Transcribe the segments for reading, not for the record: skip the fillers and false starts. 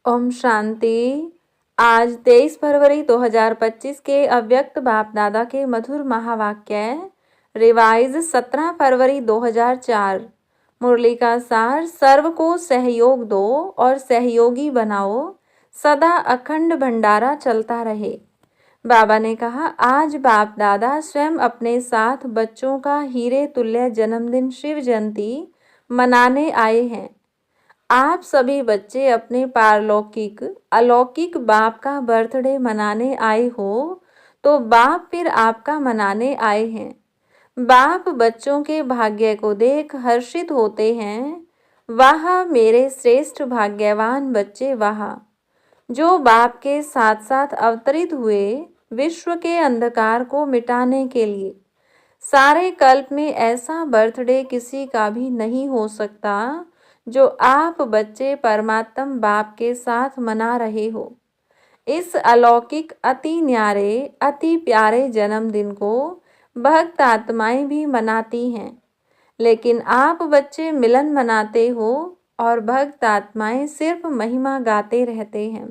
ओम शांति। आज 23 फरवरी 2025 के अव्यक्त बाप दादा के मधुर महावाक्य रिवाइज 17 फरवरी 2004। मुरली का सार, सर्व को सहयोग दो और सहयोगी बनाओ, सदा अखंड भंडारा चलता रहे। बाबा ने कहा, आज बाप दादा स्वयं अपने साथ बच्चों का हीरे तुल्य जन्मदिन शिव जयंती मनाने आए हैं। आप सभी बच्चे अपने पारलौकिक अलौकिक बाप का बर्थडे मनाने आए हो, तो बाप फिर आपका मनाने आए हैं। बाप बच्चों के भाग्य को देख हर्षित होते हैं। वाह मेरे श्रेष्ठ भाग्यवान बच्चे, वाह, जो बाप के साथ साथ अवतरित हुए विश्व के अंधकार को मिटाने के लिए। सारे कल्प में ऐसा बर्थडे किसी का भी नहीं हो सकता जो आप बच्चे परमात्म बाप के साथ मना रहे हो। इस अलौकिक अति न्यारे अति प्यारे जन्मदिन को भक्त आत्माएं भी मनाती हैं, लेकिन आप बच्चे मिलन मनाते हो और भक्त आत्माएं सिर्फ महिमा गाते रहते हैं।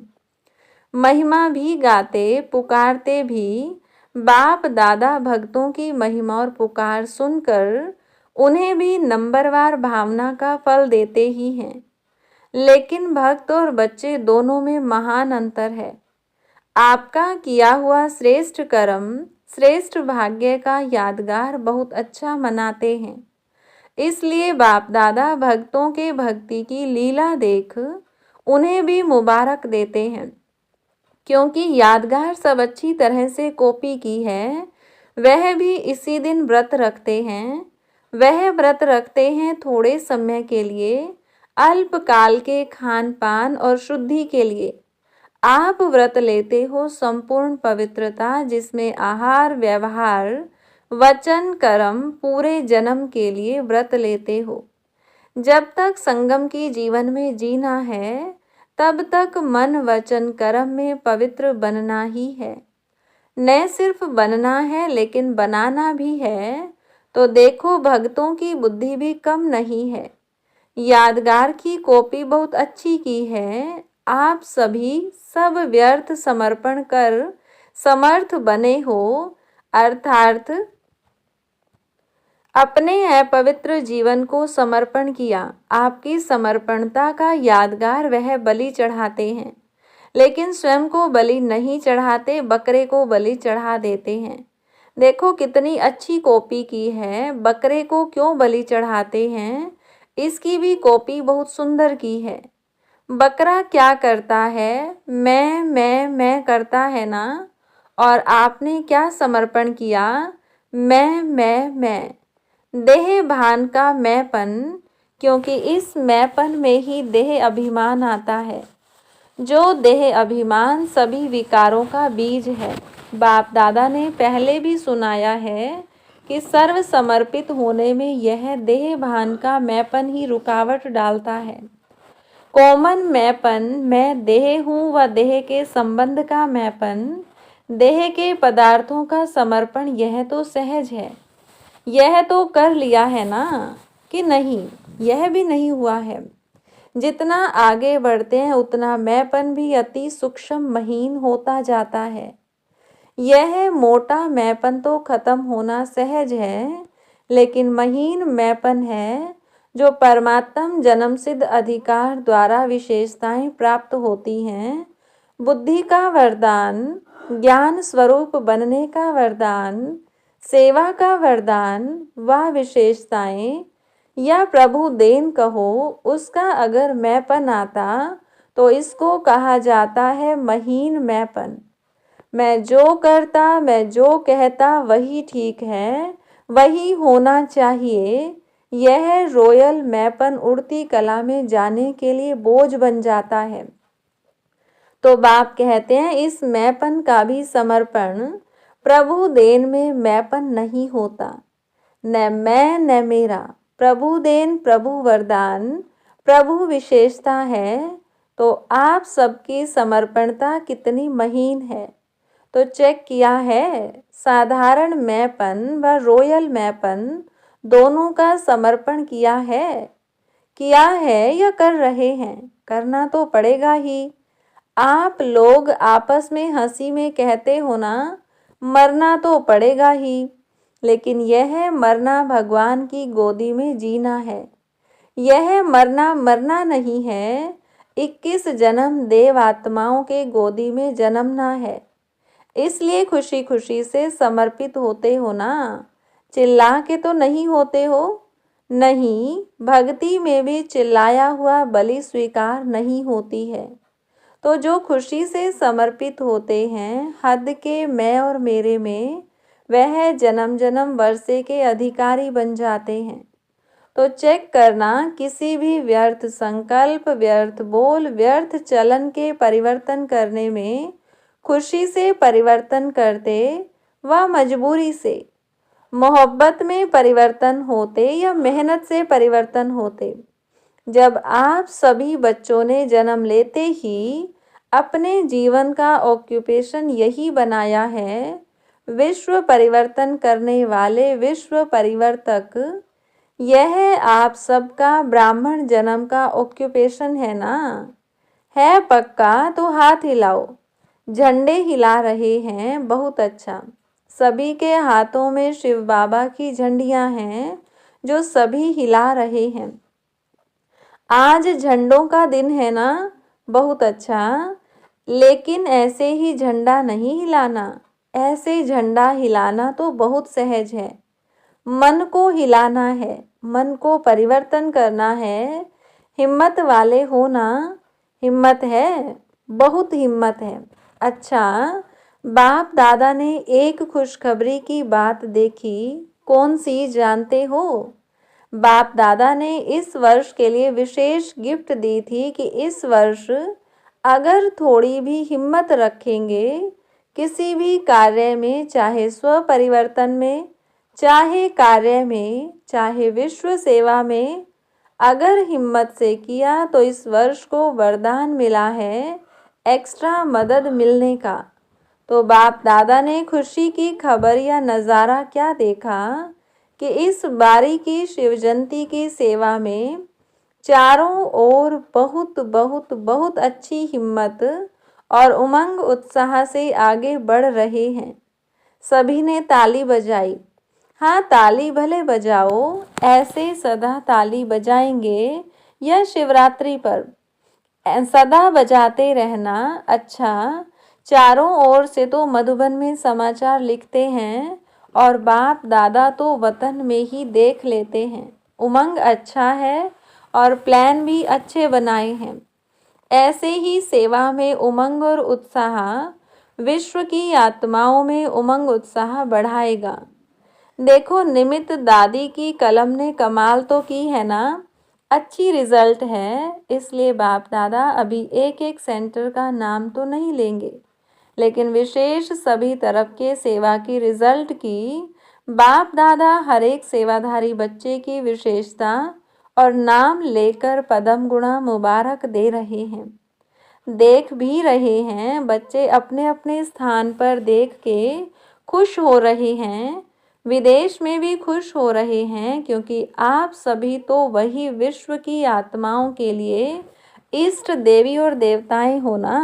महिमा भी गाते पुकारते भी। बाप दादा भक्तों की महिमा और पुकार सुनकर उन्हें भी नंबरवार भावना का फल देते ही हैं, लेकिन भक्त और बच्चे दोनों में महान अंतर है। आपका किया हुआ श्रेष्ठ कर्म, श्रेष्ठ भाग्य का यादगार बहुत अच्छा मनाते हैं। इसलिए बाप दादा भक्तों के भक्ति की लीला देख उन्हें भी मुबारक देते हैं, क्योंकि यादगार सब अच्छी तरह से कॉपी की है। वह भी इसी दिन व्रत रखते हैं। वह व्रत रखते हैं थोड़े समय के लिए, अल्पकाल के खान पान और शुद्धि के लिए। आप व्रत लेते हो संपूर्ण पवित्रता, जिसमें आहार व्यवहार वचन कर्म पूरे जन्म के लिए व्रत लेते हो। जब तक संगम की जीवन में जीना है, तब तक मन वचन कर्म में पवित्र बनना ही है। न सिर्फ बनना है लेकिन बनाना भी है। तो देखो, भक्तों की बुद्धि भी कम नहीं है। यादगार की कॉपी बहुत अच्छी की है। आप सभी सब व्यर्थ समर्पण कर समर्थ बने हो, अर्थात अपने अपवित्र जीवन को समर्पण किया। आपकी समर्पणता का यादगार वह बलि चढ़ाते हैं, लेकिन स्वयं को बलि नहीं चढ़ाते, बकरे को बलि चढ़ा देते हैं। देखो कितनी अच्छी कॉपी की है। बकरे को क्यों बलि चढ़ाते हैं, इसकी भी कॉपी बहुत सुंदर की है। बकरा क्या करता है? मैं करता है ना। और आपने क्या समर्पण किया? मैं। देह भान का मैंपन, क्योंकि इस मैंपन में ही देह अभिमान आता है। जो देह अभिमान सभी विकारों का बीज है। बाप दादा ने पहले भी सुनाया है कि सर्व समर्पित होने में यह देह भान का मैंपन ही रुकावट डालता है। कॉमन मैंपन, मैं देह हूँ व देह के संबंध का मैंपन, देह के पदार्थों का समर्पण, यह तो सहज है। यह तो कर लिया है ना कि नहीं? यह भी नहीं हुआ है। जितना आगे बढ़ते हैं उतना मैंपन भी अति सूक्ष्म महीन होता जाता है। यह मोटा मैंपन तो खत्म होना सहज है, लेकिन महीन मैंपन है जो परमात्म जन्म सिद्ध अधिकार द्वारा विशेषताएं प्राप्त होती हैं। बुद्धि का वरदान, ज्ञान स्वरूप बनने का वरदान, सेवा का वरदान, वह विशेषताएं या प्रभु देन कहो, उसका अगर मैंपन आता तो इसको कहा जाता है महीन मैंपन। मैं जो करता, मैं जो कहता वही ठीक है, वही होना चाहिए। यह रॉयल मैंपन उड़ती कला में जाने के लिए बोझ बन जाता है। तो बाप कहते हैं, इस मैंपन का भी समर्पण प्रभु देन में मैंपन नहीं होता। न मैं न मेरा, प्रभु देन, प्रभु वरदान, प्रभु विशेषता है। तो आप सबकी समर्पणता कितनी महीन है, तो चेक किया है। साधारण मैंपन व रॉयल मैंपन दोनों का समर्पण किया है या कर रहे हैं? करना तो पड़ेगा ही। आप लोग आपस में हंसी में कहते हो ना, मरना तो पड़ेगा ही, लेकिन यह मरना भगवान की गोदी में जीना है। यह मरना मरना नहीं है, 21 जन्म देव आत्माओं के गोदी में जन्मना है। इसलिए खुशी खुशी से समर्पित होते हो ना, चिल्ला के तो नहीं होते हो। नहीं, भक्ति में भी चिल्लाया हुआ बलि स्वीकार नहीं होती है। तो जो खुशी से समर्पित होते हैं हद के मैं और मेरे में, वह जन्म जन्म वर्षे के अधिकारी बन जाते हैं। तो चेक करना, किसी भी व्यर्थ संकल्प, व्यर्थ बोल, व्यर्थ चलन के परिवर्तन करने में खुशी से परिवर्तन करते व मजबूरी से, मोहब्बत में परिवर्तन होते या मेहनत से परिवर्तन होते। जब आप सभी बच्चों ने जन्म लेते ही अपने जीवन का ऑक्यूपेशन यही बनाया है, विश्व परिवर्तन करने वाले विश्व परिवर्तक, यह आप सबका ब्राह्मण जन्म का ऑक्यूपेशन है ना? है पक्का तो हाथ हिलाओ। झंडे हिला रहे हैं, बहुत अच्छा। सभी के हाथों में शिव बाबा की झंडियां हैं जो सभी हिला रहे हैं। आज झंडों का दिन है ना, बहुत अच्छा। लेकिन ऐसे ही झंडा नहीं हिलाना, ऐसे झंडा हिलाना तो बहुत सहज है। मन को हिलाना है, मन को परिवर्तन करना है। हिम्मत वाले हो ना? हिम्मत है, बहुत हिम्मत है। अच्छा, बाप दादा ने एक खुशखबरी की बात देखी, कौन सी जानते हो? बाप दादा ने इस वर्ष के लिए विशेष गिफ्ट दी थी कि इस वर्ष अगर थोड़ी भी हिम्मत रखेंगे किसी भी कार्य में, चाहे स्व परिवर्तन में, चाहे कार्य में, चाहे विश्व सेवा में, अगर हिम्मत से किया तो इस वर्ष को वरदान मिला है एक्स्ट्रा मदद मिलने का। तो बाप दादा ने खुशी की खबर या नज़ारा क्या देखा कि इस बारी की शिव जयंती की सेवा में चारों ओर बहुत बहुत बहुत अच्छी हिम्मत और उमंग उत्साह से आगे बढ़ रहे हैं। सभी ने ताली बजाई। हाँ, ताली भले बजाओ, ऐसे सदा ताली बजाएंगे या शिवरात्रि पर सदा बजाते रहना। अच्छा, चारों ओर से तो मधुबन में समाचार लिखते हैं और बाप दादा तो वतन में ही देख लेते हैं। उमंग अच्छा है और प्लान भी अच्छे बनाए हैं। ऐसे ही सेवा में उमंग और उत्साह विश्व की आत्माओं में उमंग उत्साह बढ़ाएगा। देखो, निमित्त दादी की कलम ने कमाल तो की है ना, अच्छी रिजल्ट है। इसलिए बाप दादा अभी एक एक सेंटर का नाम तो नहीं लेंगे, लेकिन विशेष सभी तरफ के सेवा की रिजल्ट की बाप दादा हर एक सेवाधारी बच्चे की विशेषता और नाम लेकर पदम गुणा मुबारक दे रहे हैं। देख भी रहे हैं, बच्चे अपने अपने स्थान पर देख के खुश हो रहे हैं, विदेश में भी खुश हो रहे हैं, क्योंकि आप सभी तो वही विश्व की आत्माओं के लिए इष्ट देवी और देवताएं हो ना।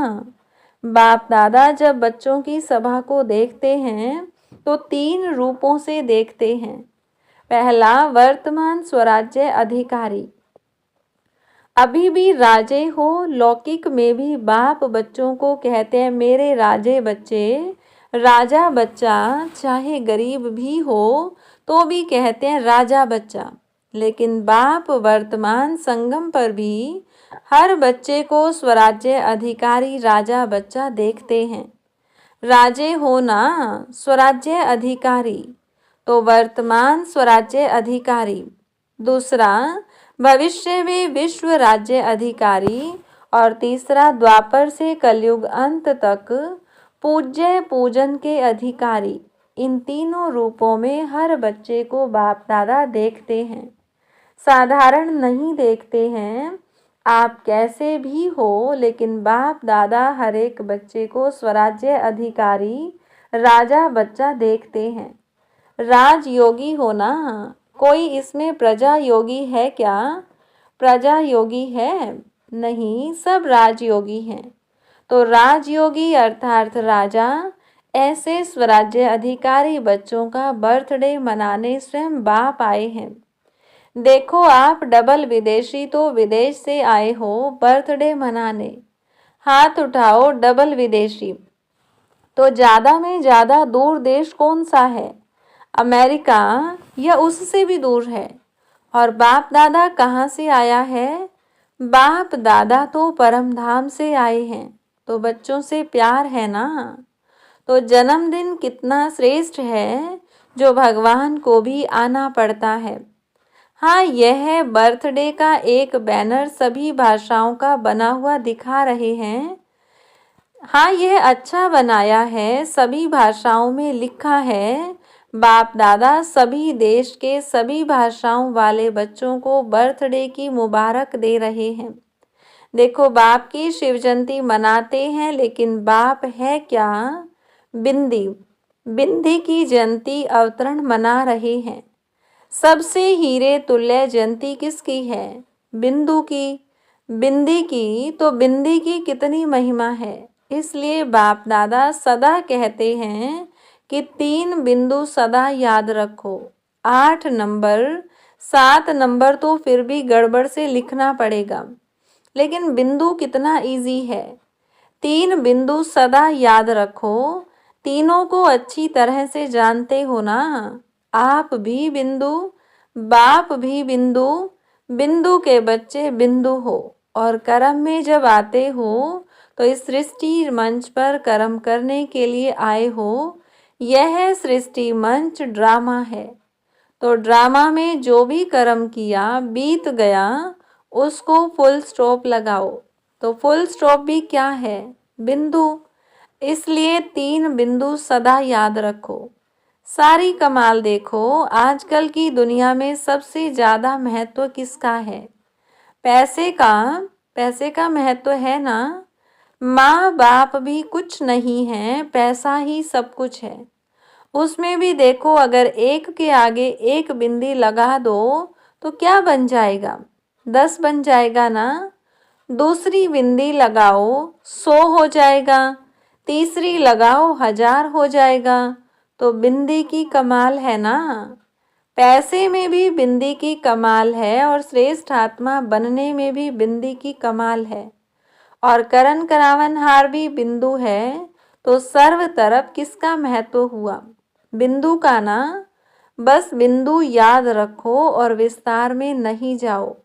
बाप दादा जब बच्चों की सभा को देखते हैं तो 3 रूपों से देखते हैं। पहला, वर्तमान स्वराज्य अधिकारी। अभी भी राजे हो, लौकिक में भी बाप बच्चों को कहते हैं मेरे राजे बच्चे। राजा बच्चा चाहे गरीब भी हो तो भी कहते हैं राजा बच्चा। लेकिन बाप वर्तमान संगम पर भी हर बच्चे को स्वराज्य अधिकारी राजा बच्चा देखते हैं। राजे हो ना, स्वराज्य अधिकारी, तो वर्तमान स्वराज्य अधिकारी। दूसरा, भविष्य में विश्व राज्य अधिकारी। और तीसरा, द्वापर से कलयुग अंत तक पूज्य पूजन के अधिकारी। इन तीनों रूपों में हर बच्चे को बाप दादा देखते हैं, साधारण नहीं देखते हैं। आप कैसे भी हो, लेकिन बाप दादा हर एक बच्चे को स्वराज्य अधिकारी राजा बच्चा देखते हैं। राजयोगी हो ना, कोई इसमें प्रजा योगी है क्या? प्रजा योगी है नहीं, सब राजयोगी हैं। तो राजयोगी अर्थात राजा ऐसे स्वराज्य अधिकारी बच्चों का बर्थडे मनाने स्वयं बाप आए हैं। देखो आप डबल विदेशी तो विदेश से आए हो बर्थडे मनाने, हाथ उठाओ डबल विदेशी। तो ज़्यादा में ज़्यादा दूर देश कौन सा है? अमेरिका या उससे भी दूर है। और बाप दादा कहाँ से आया है? बाप दादा तो परम धाम से आए हैं। तो बच्चों से प्यार है ना। तो जन्मदिन कितना श्रेष्ठ है जो भगवान को भी आना पड़ता है। हाँ, यह बर्थडे का एक बैनर सभी भाषाओं का बना हुआ दिखा रहे हैं। हाँ, यह अच्छा बनाया है, सभी भाषाओं में लिखा है। बाप दादा सभी देश के सभी भाषाओं वाले बच्चों को बर्थडे की मुबारक दे रहे हैं। देखो बाप की शिव जयंती मनाते हैं, लेकिन बाप है क्या? बिंदी। बिंदी की जयंती अवतरण मना रहे हैं। सबसे हीरे तुल्य जयंती किसकी है? बिंदु की। बिंदी की। तो बिंदी की कितनी महिमा है। इसलिए बाप दादा सदा कहते हैं कि 3 बिंदु सदा याद रखो। 8 नंबर 7 नंबर तो फिर भी गड़बड़ से लिखना पड़ेगा, लेकिन बिंदु कितना इजी है। 3 बिंदु सदा याद रखो। तीनों को अच्छी तरह से जानते हो ना। आप भी बिंदु, बाप भी बिंदु, बिंदु के बच्चे बिंदु हो। और कर्म में जब आते हो तो इस सृष्टि मंच पर कर्म करने के लिए आए हो। यह सृष्टि मंच ड्रामा है। तो ड्रामा में जो भी कर्म किया बीत गया, उसको फुल स्टॉप लगाओ। तो फुल स्टॉप भी क्या है? बिंदु। इसलिए 3 बिंदु सदा याद रखो। सारी कमाल देखो, आजकल की दुनिया में सबसे ज़्यादा महत्व किसका है? पैसे का। पैसे का महत्व है ना। माँ बाप भी कुछ नहीं है, पैसा ही सब कुछ है। उसमें भी देखो, अगर एक के आगे एक बिंदी लगा दो तो क्या बन जाएगा? 10 बन जाएगा ना। दूसरी बिंदी लगाओ 100 हो जाएगा, तीसरी लगाओ 1000 हो जाएगा। तो बिंदी की कमाल है ना। पैसे में भी बिंदी की कमाल है, और श्रेष्ठ आत्मा बनने में भी बिंदी की कमाल है। और करण करावन हार भी बिंदु है। तो सर्व तरफ किसका महत्व हुआ? बिंदु का ना। बस बिंदु याद रखो और विस्तार में नहीं जाओ।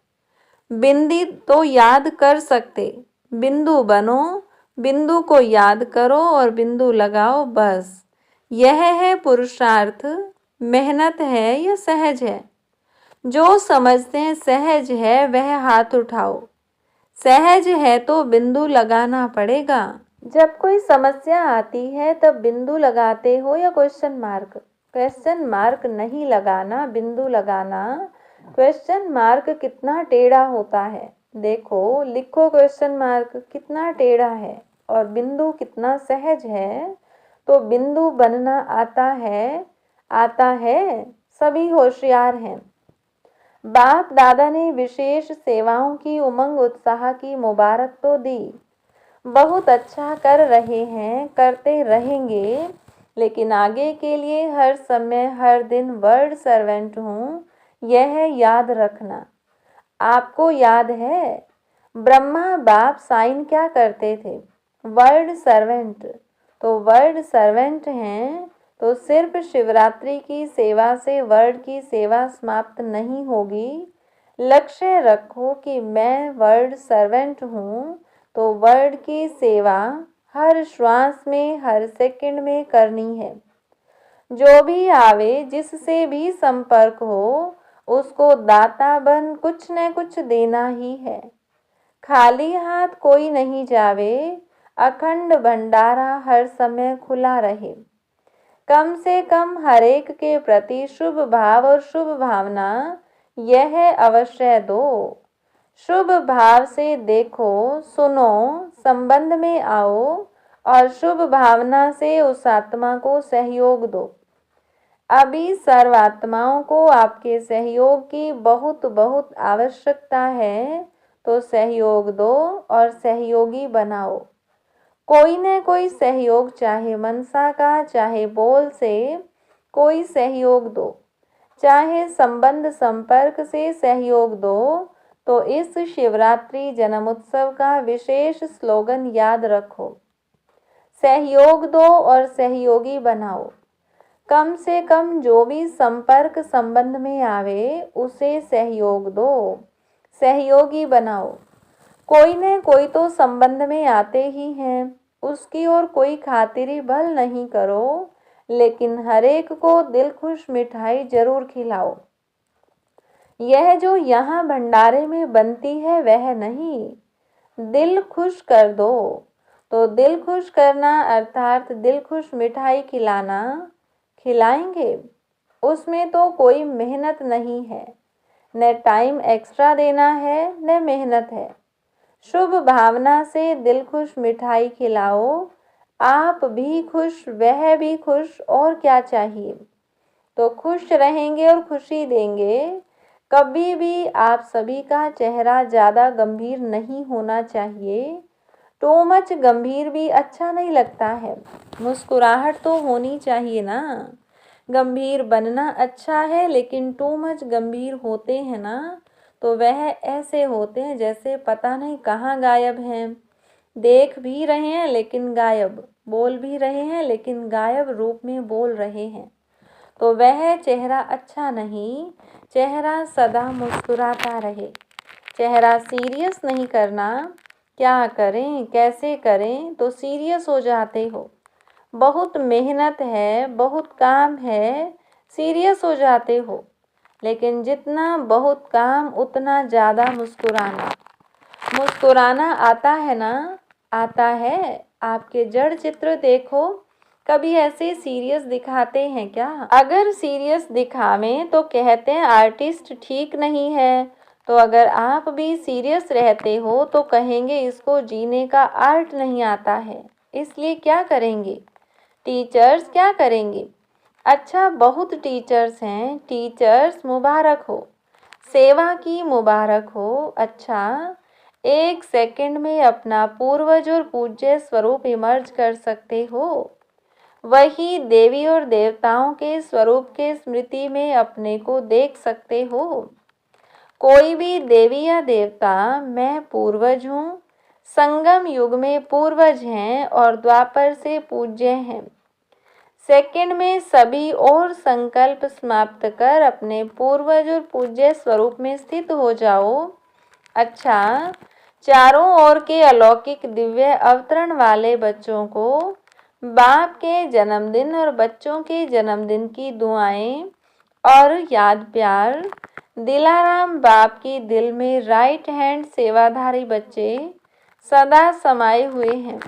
बिंदी तो याद कर सकते, बिंदु बनो, बिंदु को याद करो और बिंदु लगाओ, बस। यह है पुरुषार्थ। मेहनत है या सहज है? जो समझते हैं सहज है वह हाथ उठाओ। सहज है तो बिंदु लगाना पड़ेगा। जब कोई समस्या आती है तब बिंदु लगाते हो या क्वेश्चन मार्क? क्वेश्चन मार्क नहीं लगाना, बिंदु लगाना। क्वेश्चन मार्क कितना टेढ़ा होता है। देखो लिखो क्वेश्चन मार्क कितना टेढ़ा है और बिंदु कितना सहज है। तो बिंदु बनना आता है, आता है। सभी होशियार हैं। बाप दादा ने विशेष सेवाओं की उमंग उत्साह की मुबारक तो दी। बहुत अच्छा कर रहे हैं, करते रहेंगे, लेकिन आगे के लिए हर समय हर दिन वर्ल्ड सर्वेंट हूँ, यह याद रखना। आपको याद है ब्रह्मा बाप साइन क्या करते थे? World servant. तो वर्ल्ड सर्वेंट हैं तो सिर्फ शिवरात्रि की सेवा से वर्ल्ड की सेवा समाप्त नहीं होगी। लक्ष्य रखो कि मैं वर्ल्ड सर्वेंट हूँ, तो वर्ल्ड की सेवा हर श्वास में हर सेकंड में करनी है। जो भी आवे, जिससे भी संपर्क हो, उसको दाता बन कुछ न कुछ देना ही है। खाली हाथ कोई नहीं जावे, अखंड भंडारा हर समय खुला रहे। कम से कम हर एक के प्रति शुभ भाव और शुभ भावना यह अवश्य दो। शुभ भाव से देखो, सुनो, संबंध में आओ और शुभ भावना से उस आत्मा को सहयोग दो। अभी सर्वात्माओं को आपके सहयोग की बहुत बहुत आवश्यकता है, तो सहयोग दो और सहयोगी बनाओ। कोई न कोई सहयोग, चाहे मनसा का चाहे बोल से कोई सहयोग दो, चाहे संबंध संपर्क से सहयोग दो। तो इस शिवरात्रि जन्म उत्सव का विशेष स्लोगन याद रखो, सहयोग दो और सहयोगी बनाओ। कम से कम जो भी संपर्क संबंध में आवे उसे सहयोग दो, सहयोगी बनाओ। कोई न कोई तो संबंध में आते ही हैं, उसकी और कोई खातिरी भल नहीं करो, लेकिन हरेक को दिल खुश मिठाई जरूर खिलाओ। यह जो यहाँ भंडारे में बनती है वह नहीं, दिल खुश कर दो। तो दिल खुश करना अर्थात दिल खुश मिठाई खिलाना, खिलाएंगे। उसमें तो कोई मेहनत नहीं है, न टाइम एक्स्ट्रा देना है न मेहनत है। शुभ भावना से दिल खुश मिठाई खिलाओ, आप भी खुश वह भी खुश, और क्या चाहिए। तो खुश रहेंगे और खुशी देंगे। कभी भी आप सभी का चेहरा ज़्यादा गंभीर नहीं होना चाहिए, टू मच गंभीर भी अच्छा नहीं लगता है। मुस्कुराहट तो होनी चाहिए ना, गंभीर बनना अच्छा है, लेकिन टू मच गंभीर होते हैं ना तो वह ऐसे होते हैं जैसे पता नहीं कहाँ गायब हैं, देख भी रहे हैं लेकिन गायब, बोल भी रहे हैं लेकिन गायब रूप में बोल रहे हैं। तो वह चेहरा अच्छा नहीं, चेहरा सदा मुस्कुराता रहे। चेहरा सीरियस नहीं करना, क्या करें कैसे करें तो सीरियस हो जाते हो, बहुत मेहनत है बहुत काम है, सीरियस हो जाते हो। लेकिन जितना बहुत काम उतना ज़्यादा मुस्कुराना। मुस्कुराना आता है ना, आता है। आपके जड़ चित्र देखो, कभी ऐसे सीरियस दिखाते हैं क्या? अगर सीरियस दिखावें तो कहते हैं आर्टिस्ट ठीक नहीं है। तो अगर आप भी सीरियस रहते हो तो कहेंगे इसको जीने का आर्ट नहीं आता है। इसलिए क्या करेंगे? टीचर्स क्या करेंगे? अच्छा, बहुत टीचर्स हैं, टीचर्स मुबारक हो, सेवा की मुबारक हो। अच्छा, एक सेकंड में अपना पूर्वज और पूज्य स्वरूप इमर्ज कर सकते हो। वही देवी और देवताओं के स्वरूप के स्मृति में अपने को देख सकते हो। कोई भी देवी या देवता मैं पूर्वज हूँ, संगम युग में पूर्वज हैं और द्वापर से पूज्य हैं। सेकंड में सभी और संकल्प समाप्त कर अपने पूर्वज और पूज्य स्वरूप में स्थित हो जाओ। अच्छा, चारों ओर के अलौकिक दिव्य अवतरण वाले बच्चों को बाप के जन्मदिन और बच्चों के जन्मदिन की दुआएं और याद प्यार। दिलाराम बाप की दिल में राइट हैंड सेवाधारी बच्चे सदा समाये हुए हैं।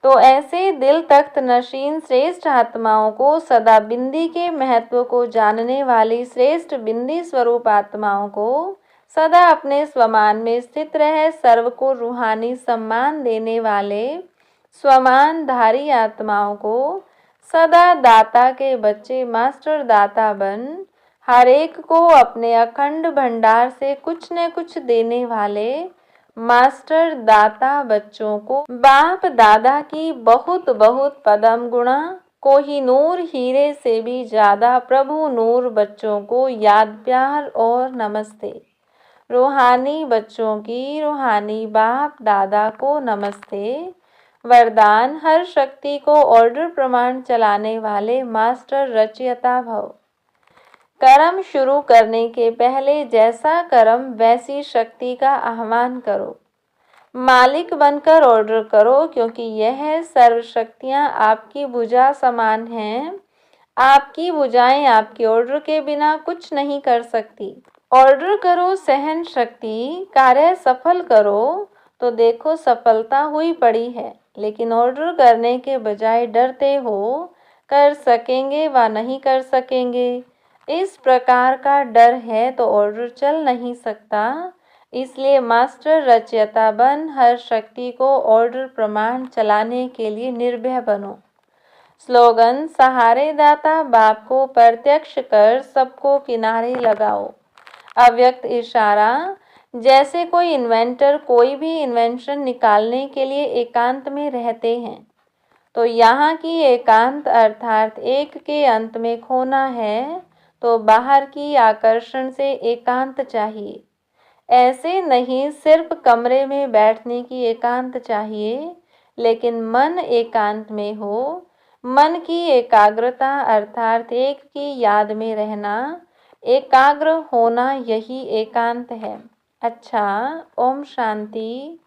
तो ऐसे दिल तख्त नशीन श्रेष्ठ आत्माओं को, सदा बिंदी के महत्व को जानने वाली श्रेष्ठ बिंदी स्वरूप आत्माओं को, सदा अपने स्वमान में स्थित रहे सर्व को रूहानी सम्मान देने वाले स्वमानधारी आत्माओं को, सदा दाता के बच्चे मास्टर दाता बन हर एक को अपने अखंड भंडार से कुछ न कुछ देने वाले मास्टर दाता बच्चों को बाप दादा की बहुत बहुत पदम गुणा, कोहिनूर हीरे से भी ज्यादा प्रभु नूर बच्चों को याद प्यार और नमस्ते। रूहानी बच्चों की रूहानी बाप दादा को नमस्ते। वरदान हर शक्ति को ऑर्डर प्रमाण चलाने वाले मास्टर रचयिता भव। कर्म शुरू करने के पहले जैसा कर्म वैसी शक्ति का आह्वान करो, मालिक बनकर ऑर्डर करो, क्योंकि यह सर्व शक्तियाँ आपकी भुजा समान हैं। आपकी भुजाएं आपके ऑर्डर के बिना कुछ नहीं कर सकती। ऑर्डर करो सहन शक्ति, कार्य सफल करो, तो देखो सफलता हुई पड़ी है। लेकिन ऑर्डर करने के बजाय डरते हो, कर सकेंगे व नहीं कर सकेंगे, इस प्रकार का डर है तो ऑर्डर चल नहीं सकता। इसलिए मास्टर रचयिता बन हर शक्ति को ऑर्डर प्रमाण चलाने के लिए निर्भय बनो। स्लोगन सहारे दाता बाप को प्रत्यक्ष कर सबको किनारे लगाओ। अव्यक्त इशारा जैसे कोई इन्वेंटर कोई भी इन्वेंशन निकालने के लिए एकांत में रहते हैं, तो यहाँ की एकांत अर्थात एक के अंत में खोना है, तो बाहर की आकर्षण से एकांत चाहिए। ऐसे नहीं सिर्फ कमरे में बैठने की एकांत चाहिए, लेकिन मन एकांत में हो। मन की एकाग्रता अर्थात एक की याद में रहना, एकाग्र होना, यही एकांत है। अच्छा, ओम शांति।